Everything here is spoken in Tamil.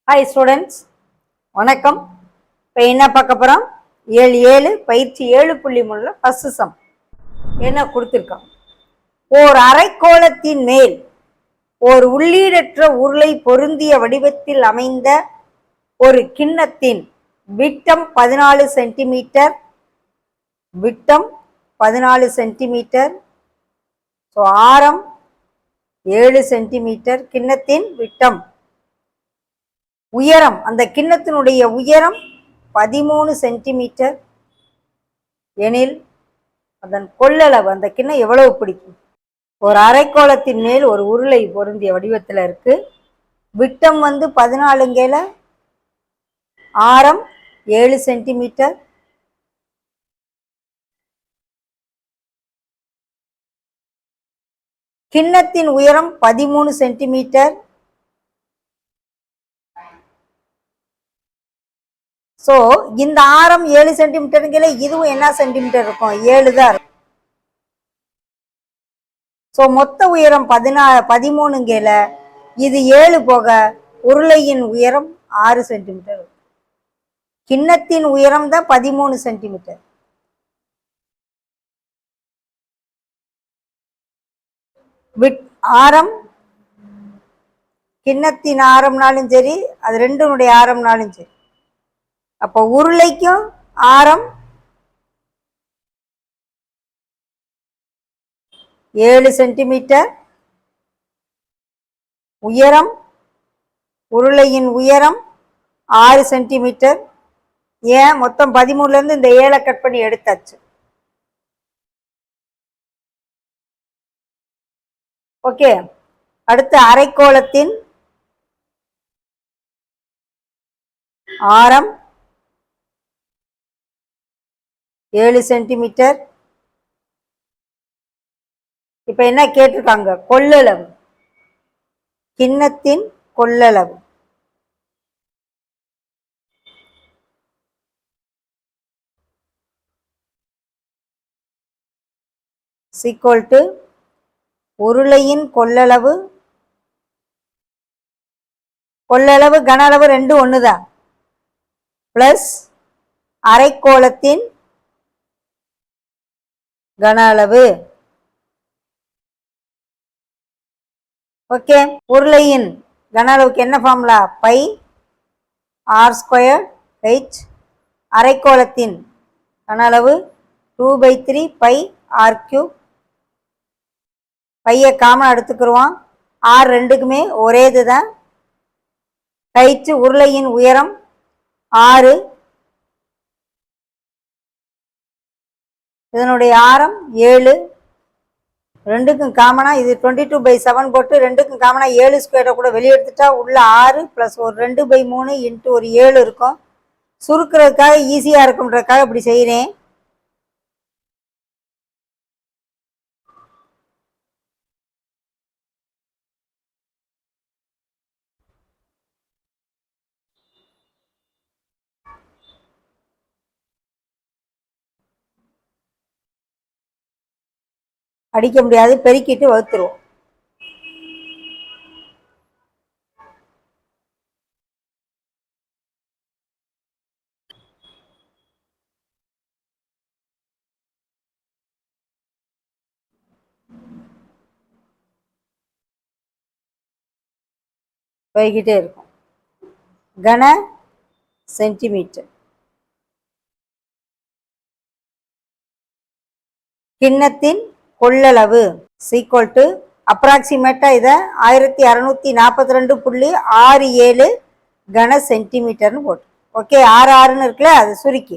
ஹாய் ஸ்டூடெண்ட்ஸ், வணக்கம். இப்போ என்ன பார்க்க போகிறோம்? 7 பயிற்சி 7.3 ஃபர்ஸ்ட் சம் என்ன கொடுத்துருக்கோம். ஓர் அரைக்கோளத்தின் மேல் ஓர் உள்ளீடற்ற உருளை பொருந்திய வடிவத்தில் அமைந்த ஒரு கிண்ணத்தின் விட்டம் 14 சென்டிமீட்டர், விட்டம் 14 சென்டிமீட்டர், ஸோ ஆரம் 7 சென்டிமீட்டர், கிண்ணத்தின் விட்டம், உயரம், அந்த கிண்ணத்தினுடைய உயரம் 13 சென்டிமீட்டர் எனில் அதன் கொள்ளளவு, அந்த கிண்ணம் எவ்வளவு பிடிக்கும்? ஒரு அரைக்கோளத்தின் மேல் ஒரு உருளை பொருந்திய வடிவத்தில் இருக்கு. விட்டம் 14, ஆரம் 7 சென்டிமீட்டர், கிண்ணத்தின் உயரம் 13 சென்டிமீட்டர். ஸோ இந்த ஆரம் 7 சென்டிமீட்டருங்கிற இதுவும் என்ன சென்டிமீட்டர் இருக்கும்? 7 தான் இருக்கும். ஸோ மொத்த உயரம் 13ங்கிற இது 7 போக உருளையின் உயரம் 6 சென்டிமீட்டர். கிண்ணத்தின் உயரம் தான் 13 சென்டிமீட்டர். ஆரம், கிண்ணத்தின் ஆரம்னாலும் சரி, அது ரெண்டுனுடைய ஆரம்னாலும் சரி, அப்போ உருளைக்கும் ஆரம் 7 சென்டிமீட்டர், உயரம், உருளையின் உயரம் 6 சென்டிமீட்டர். ஏன் மொத்தம் 13லேருந்து இந்த 7 கட் பண்ணி எடுத்தாச்சு. ஓகே, அடுத்து அரைக்கோளத்தின் ஆரம் 7 சென்டிமீட்டர். இப்ப என்ன கேட்டிருக்காங்க? கொள்ளளவு, கிண்ணத்தின் கொள்ளளவு. ஈக்குவல் டு உருளையின் கொள்ளளவு, கொள்ளளவு கன அளவு ரெண்டும் ஒண்ணுதான், பிளஸ் அரைக்கோளத்தின் கன அளவு. ஓகே, உருளையின் கன அளவுக்கு என்ன ஃபார்முலா? By r²h. அரைக்கோளத்தின் கன அளவு 2/3 பை r3. பையை காமன் எடுத்துக்கிடுவோம். ஆர் ரெண்டுக்குமே ஒரே இதுதான். ஹைட், உருளையின் உயரம் 6, இதனுடைய ஆரம் 7, ரெண்டுக்கும் காமனா இது 22/7 போட்டு ரெண்டுக்கும் காமனா 7² கூட வெளியே எடுத்துட்டா உள்ள 6 + ஒரு 2/3 இன்ட்டு ஒரு 7 இருக்கும். சுருக்கிறதுக்காக ஈஸியா இருக்கும்ன்றதுக்காக இப்படி செய்கிறேன். அடிக்க முடியாது, பெருக்கிட்டு வகுத்துருவோம். போய்கிட்டே இருக்கும். கன சென்டிமீட்டர், கிண்ணத்தின் கொள்ளளவு ஈக்குவல் டு அப்ராக்சிமேட்டா இதை 1642.67 கன சென்டிமீட்டர்னு போட்டு, ஓகே, 6 இருக்குல்ல, அது சுருக்கி